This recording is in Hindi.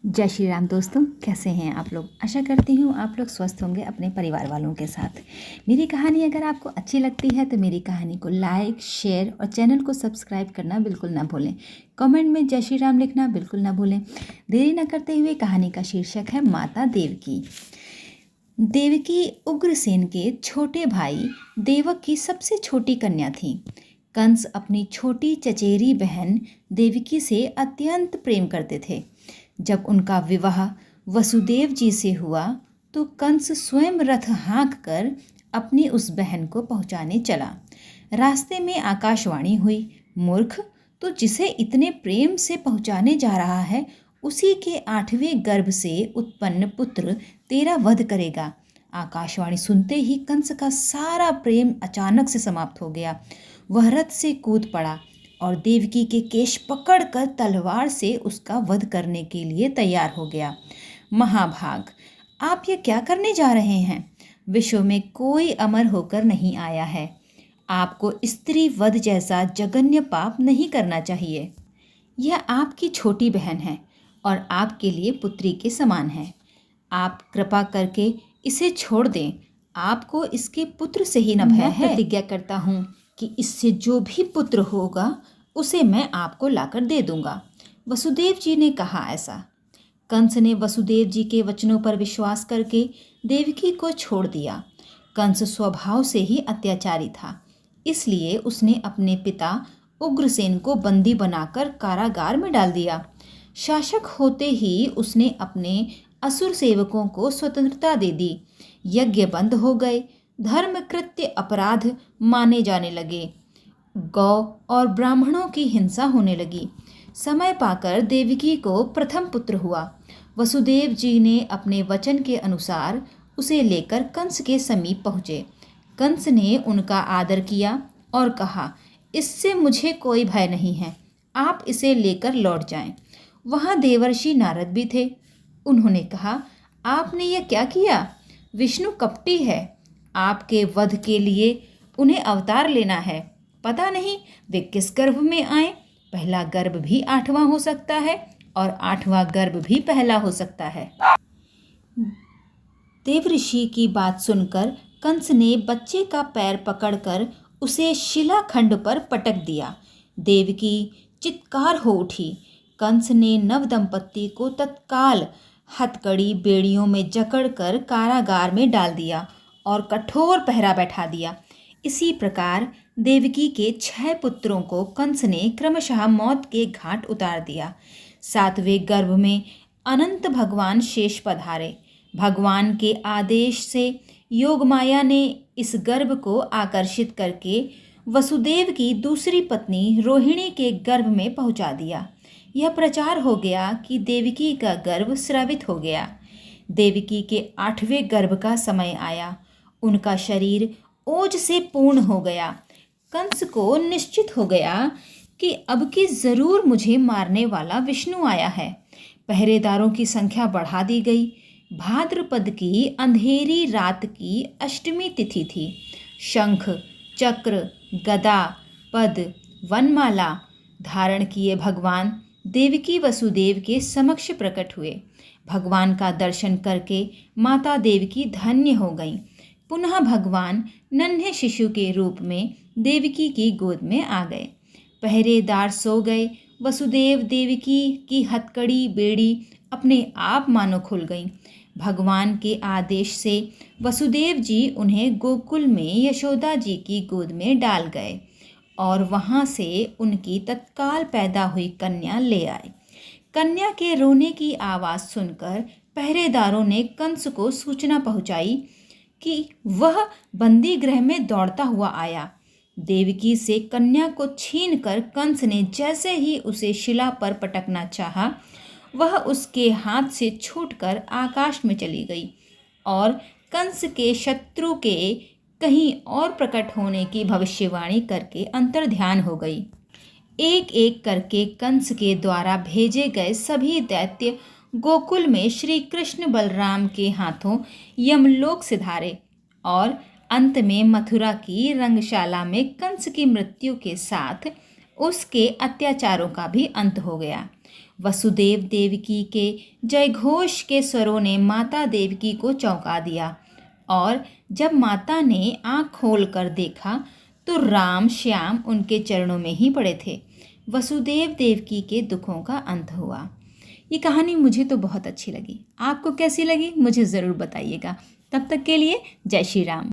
जय श्री राम दोस्तों, कैसे हैं आप लोग। आशा करती हूँ आप लोग स्वस्थ होंगे अपने परिवार वालों के साथ। मेरी कहानी अगर आपको अच्छी लगती है तो मेरी कहानी को लाइक, शेयर और चैनल को सब्सक्राइब करना बिल्कुल ना भूलें। कमेंट में जय श्री राम लिखना बिल्कुल ना भूलें। देरी न करते हुए कहानी का शीर्षक है माता देवकी। देवकी उग्रसेन के छोटे भाई देवक की सबसे छोटी कन्या थी। कंस अपनी छोटी चचेरी बहन देवकी से अत्यंत प्रेम करते थे। जब उनका विवाह वसुदेव जी से हुआ तो कंस स्वयं रथ हाँक कर अपनी उस बहन को पहुंचाने चला। रास्ते में आकाशवाणी हुई, मूर्ख, तो जिसे इतने प्रेम से पहुंचाने जा रहा है उसी के 8वें गर्भ से उत्पन्न पुत्र तेरा वध करेगा। आकाशवाणी सुनते ही कंस का सारा प्रेम अचानक से समाप्त हो गया। वह रथ से कूद पड़ा और देवकी के केश पकड़कर तलवार से उसका वध करने के लिए तैयार हो गया। महाभाग, आप ये क्या करने जा रहे हैं? विश्व में कोई अमर होकर नहीं आया है। आपको स्त्री वध जैसा जघन्य पाप नहीं करना चाहिए। यह आपकी छोटी बहन है और आपके लिए पुत्री के समान है। आप कृपा करके इसे छोड़ दें। आपको इसके पुत्र से ही न भय है। प्रतिज्ञा करता हूँ कि इससे जो भी पुत्र होगा उसे मैं आपको लाकर दे दूंगा। वसुदेव जी ने कहा ऐसा। कंस ने वसुदेव जी के वचनों पर विश्वास करके देवकी को छोड़ दिया। कंस स्वभाव से ही अत्याचारी था, इसलिए उसने अपने पिता उग्रसेन को बंदी बनाकर कारागार में डाल दिया। शासक होते ही उसने अपने असुर सेवकों को स्वतंत्रता दे दी। यज्ञ बंद हो गए, धर्म कृत्य अपराध माने जाने लगे, गौ और ब्राह्मणों की हिंसा होने लगी। समय पाकर देवकी को प्रथम पुत्र हुआ। वसुदेव जी ने अपने वचन के अनुसार उसे लेकर कंस के समीप पहुँचे। कंस ने उनका आदर किया और कहा, इससे मुझे कोई भय नहीं है, आप इसे लेकर लौट जाएं। वहाँ देवर्षि नारद भी थे। उन्होंने कहा, आपने यह क्या किया? विष्णु कपटी है। आपके वध के लिए उन्हें अवतार लेना है। पता नहीं वे किस गर्भ में आए। पहला गर्भ भी 8वां हो सकता है और 8वां गर्भ भी पहला हो सकता है। देवऋषि की बात सुनकर कंस ने बच्चे का पैर पकड़कर उसे शिलाखंड पर पटक दिया। देवकी चित्कार हो उठी। कंस ने नवदंपति को तत्काल हथकड़ी बेड़ियों में जकड़कर कारागार में डाल दिया और कठोर पहरा बैठा दिया। इसी प्रकार देवकी के 6 पुत्रों को कंस ने क्रमशः मौत के घाट उतार दिया। 7वें गर्भ में अनंत भगवान शेष पधारे। भगवान के आदेश से योगमाया ने इस गर्भ को आकर्षित करके वसुदेव की दूसरी पत्नी रोहिणी के गर्भ में पहुंचा दिया। यह प्रचार हो गया कि देवकी का गर्भ स्रावित हो गया। देवकी के 8वें गर्भ का समय आया। उनका शरीर ओज से पूर्ण हो गया। कंस को निश्चित हो गया कि अब की जरूर मुझे मारने वाला विष्णु आया है। पहरेदारों की संख्या बढ़ा दी गई। भाद्रपद की अंधेरी रात की अष्टमी तिथि थी। शंख, चक्र, गदा, पद, वनमाला धारण किए भगवान देवकी वसुदेव के समक्ष प्रकट हुए। भगवान का दर्शन करके माता देवकी धन्य हो गईं। पुनः भगवान नन्हे शिशु के रूप में देवकी की गोद में आ गए। पहरेदार सो गए। वसुदेव देवकी की हथकड़ी बेड़ी अपने आप मानो खुल गई। भगवान के आदेश से वसुदेव जी उन्हें गोकुल में यशोदा जी की गोद में डाल गए और वहाँ से उनकी तत्काल पैदा हुई कन्या ले आए। कन्या के रोने की आवाज़ सुनकर पहरेदारों ने कंस को सूचना पहुँचाई कि वह बंदी गृह में दौड़ता हुआ आया। देवकी से कन्या को छीनकर कंस ने जैसे ही उसे शिला पर पटकना चाहा, वह उसके हाथ से छूटकर आकाश में चली गई और कंस के शत्रु के कहीं और प्रकट होने की भविष्यवाणी करके अंतर्ध्यान हो गई। एक एक करके कंस के द्वारा भेजे गए सभी दैत्य गोकुल में श्री कृष्ण बलराम के हाथों यमलोक सिधारे और अंत में मथुरा की रंगशाला में कंस की मृत्यु के साथ उसके अत्याचारों का भी अंत हो गया। वसुदेव देवकी के जयघोष के स्वरों ने माता देवकी को चौंका दिया और जब माता ने आँख खोल कर देखा तो राम श्याम उनके चरणों में ही पड़े थे। वसुदेव देवकी के दुखों का अंत हुआ। ये कहानी मुझे तो बहुत अच्छी लगी। आपको कैसी लगी मुझे ज़रूर बताइएगा। तब तक के लिए जय श्री राम।